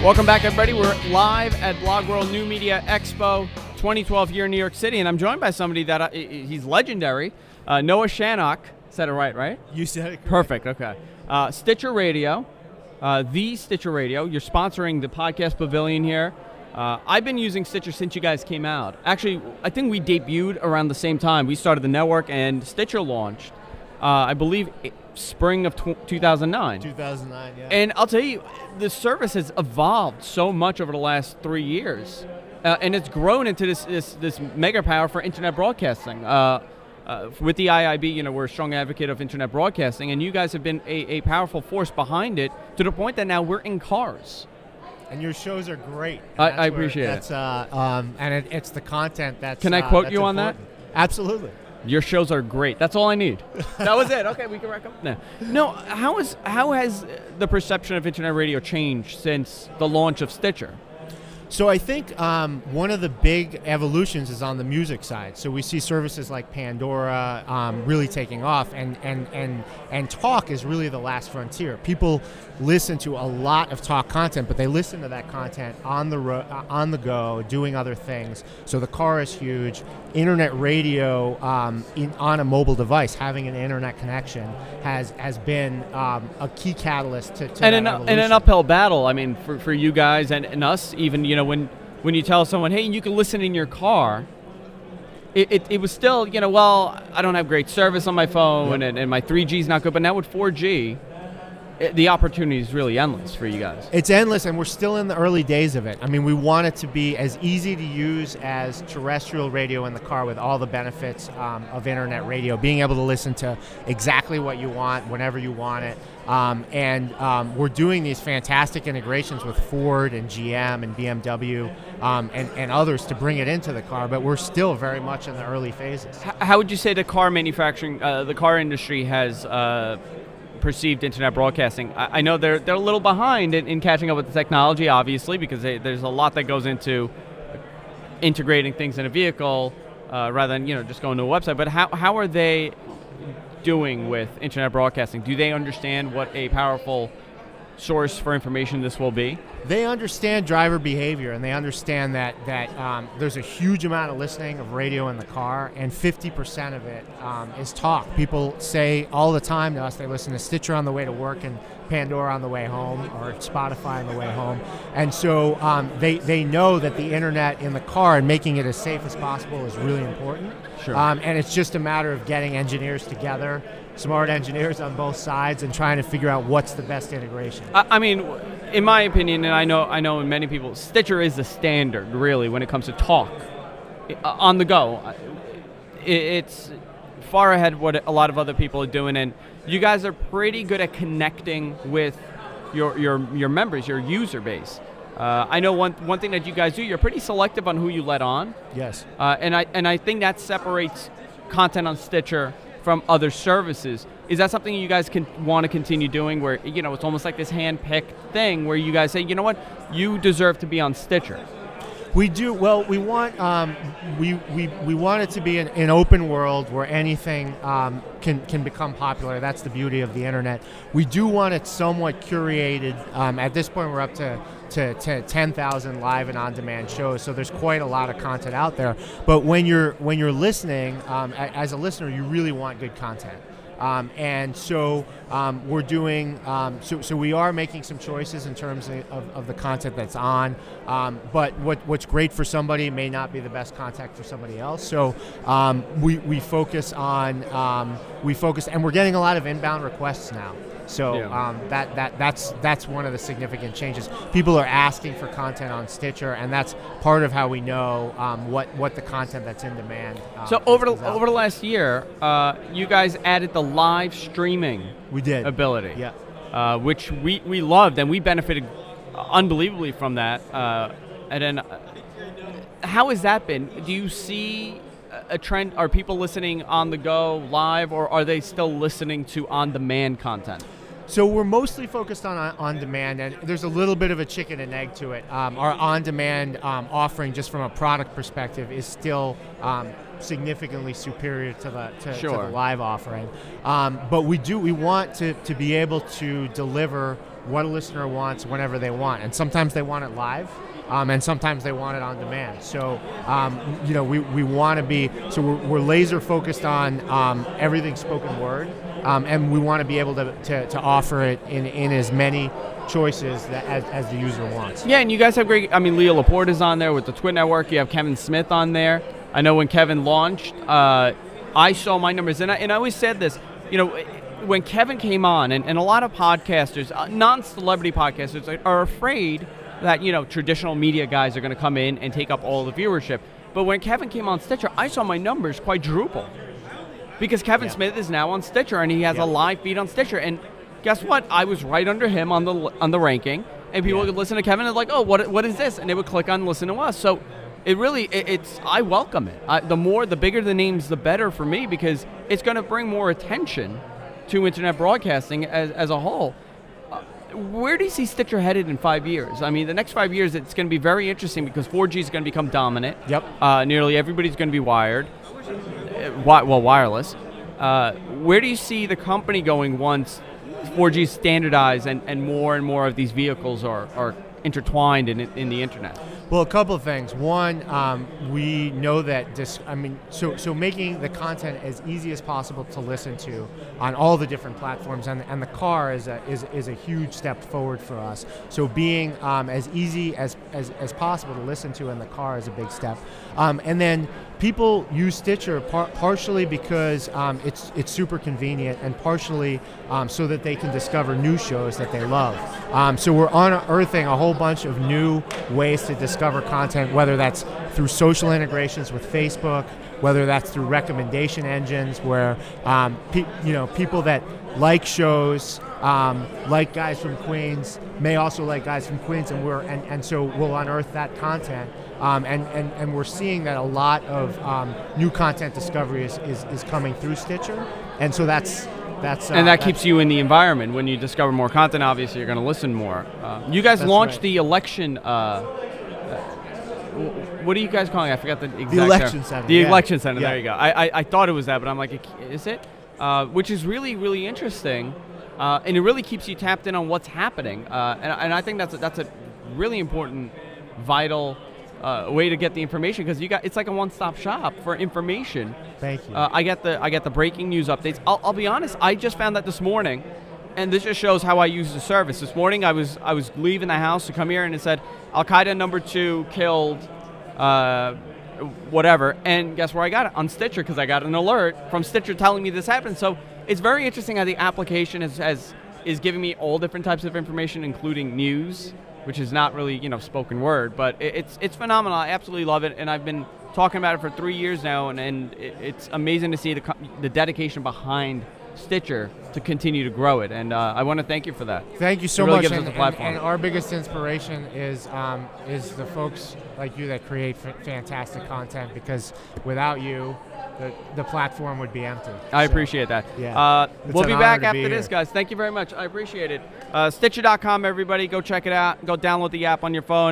Welcome back, everybody. We're live at BlogWorld New Media Expo 2012 here in New York City, and I'm joined by somebody that he's legendary, Noah Shanok. Said it right? You said it correct. Perfect, okay. Stitcher Radio, the Stitcher Radio. You're sponsoring the Podcast Pavilion here. I've been using Stitcher since you guys came out. Actually, I think we debuted around the same time. We started the network, and Stitcher launched, I believe, spring of 2009. 2009, yeah. And I'll tell you, the service has evolved so much over the last 3 years, and it's grown into this mega power for internet broadcasting. With the IIB, we're a strong advocate of internet broadcasting, and you guys have been a powerful force behind it to the point that now we're in cars. And your shows are great. I appreciate it. And it's the content that's. Can I quote that's you on important. that? Absolutely. Your shows are great. That's all I need. That was it. Okay, we can wrap up. No. How has the perception of internet radio changed since the launch of Stitcher? So I think one of the big evolutions is on the music side. So we see services like Pandora really taking off, and talk is really the last frontier. People listen to a lot of talk content, but they listen to that content on the go, doing other things. So the car is huge. Internet radio on a mobile device, having an internet connection has been a key catalyst to that evolution. And an uphill battle. I mean, for you guys and us, even when you tell someone, hey, you can listen in your car, it was still, well, I don't have great service on my phone, and my 3G is not good. But now with 4G, the opportunity is really endless for you guys. It's endless, and we're still in the early days of it. I mean, we want it to be as easy to use as terrestrial radio in the car with all the benefits of internet radio, being able to listen to exactly what you want, whenever you want it. We're doing these fantastic integrations with Ford and GM and BMW and others to bring it into the car, but we're still very much in the early phases. How would you say the car manufacturing, the car industry has perceived internet broadcasting? I know they're a little behind in catching up with the technology, obviously, because there's a lot that goes into integrating things in a vehicle rather than just going to a website. But how are they doing with internet broadcasting? Do they understand what a powerful source for information this will be? They understand driver behavior, and they understand that there's a huge amount of listening of radio in the car, and 50% of it is talk. People say all the time to us they listen to Stitcher on the way to work and Pandora on the way home, or Spotify on the way home. And so they know that the internet in the car and making it as safe as possible is really important. Sure. And it's just a matter of getting engineers together, smart engineers on both sides, and trying to figure out what's the best integration. I mean, in my opinion, and I know in many people, Stitcher is the standard, really, when it comes to talk on the go. It's far ahead of what a lot of other people are doing, and you guys are pretty good at connecting with your members, your user base. I know one thing that you guys do, you're pretty selective on who you let on. Yes. And I think that separates content on Stitcher from other services. Is that something you guys want to continue doing, where it's almost like this hand-picked thing where you guys say, you know what, you deserve to be on Stitcher? We do. Well, we want we want it to be an open world where anything can become popular. That's the beauty of the internet. We do want it somewhat curated. At this point, we're up to 10,000 live and on-demand shows, so there's quite a lot of content out there. But when you're listening, as a listener, you really want good content. And so we're doing, so we are making some choices in terms of the content that's on, but what's great for somebody may not be the best content for somebody else. So we focus on, and we're getting a lot of inbound requests now. So that's one of the significant changes. People are asking for content on Stitcher, and that's part of how we know what the content that's in demand. So over the last year, you guys added the live streaming ability. Yeah. Which we loved, and we benefited unbelievably from that. And then, how has that been? Do you see a trend? Are people listening on the go live, or are they still listening to on-demand content? So we're mostly focused on demand, and there's a little bit of a chicken and egg to it. Our on-demand offering, just from a product perspective, is still significantly superior to the live offering. But we want to be able to deliver what a listener wants whenever they want, and sometimes they want it live. And sometimes they want it on demand. So, we want to be, so we're laser focused on everything spoken word, and we want to be able to offer it in as many choices as the user wants. Yeah, and you guys have great, Leo Laporte is on there with the Twit Network. You have Kevin Smith on there. I know when Kevin launched, I saw my numbers, and I always said this, when Kevin came on, and a lot of podcasters, non-celebrity podcasters, are afraid that traditional media guys are going to come in and take up all the viewership. But when Kevin came on Stitcher, I saw my numbers quadruple, because Kevin Smith is now on Stitcher, and he has a live feed on Stitcher. And guess what? I was right under him on the ranking, and people would listen to Kevin and like, oh, what is this? And they would click on listen to us. So it really, I welcome it. The bigger the names, the better for me, because it's going to bring more attention to internet broadcasting as a whole. Where do you see Stitcher headed in 5 years? The next 5 years, it's going to be very interesting, because 4G is going to become dominant. Yep. Nearly everybody's going to be wired, wireless. Where do you see the company going once 4G is standardized and more of these vehicles are intertwined in the internet? Well, a couple of things. One, we know that so making the content as easy as possible to listen to on all the different platforms, and the car is a huge step forward for us. So being as easy as possible to listen to in the car is a big step. And then people use Stitcher partially because it's super convenient, and partially so that they can discover new shows that they love. So we're unearthing a whole bunch of new ways to discover content, whether that's through social integrations with Facebook, whether that's through recommendation engines, where people that like shows, like Guys from Queens, may also like Guys from Queens, and so we'll unearth that content. And we're seeing that a lot of new content discovery is coming through Stitcher, and so that's that keeps you in the environment. When you discover more content, obviously you're going to listen more. You guys launched the election. What are you guys calling it? I forgot the exact The election center. The election center. Yeah. There you go. I thought it was that, but I'm like, is it? Which is really, really interesting, and it really keeps you tapped in on what's happening. And I think that's a really important, vital way to get the information, because it's like a one-stop shop for information. Thank you. I get the breaking news updates. I'll be honest. I just found that this morning, and this just shows how I use the service. This morning, I was leaving the house to come here, and it said Al-Qaeda #2 killed, whatever. And guess where I got it? On Stitcher, because I got an alert from Stitcher telling me this happened. So it's very interesting how the application is giving me all different types of information, including news, which is not really spoken word, but it's phenomenal. I absolutely love it, and I've been talking about it for 3 years now, and it's amazing to see the dedication behind Stitcher to continue to grow it, and I want to thank you for that. Thank you so really much. Gives us a platform. And our biggest inspiration is the folks like you that create fantastic content, because without you, the platform would be empty. I appreciate that. Yeah. We'll be back after this, guys. Thank you very much. I appreciate it. Stitcher.com, everybody. Go check it out. Go download the app on your phone.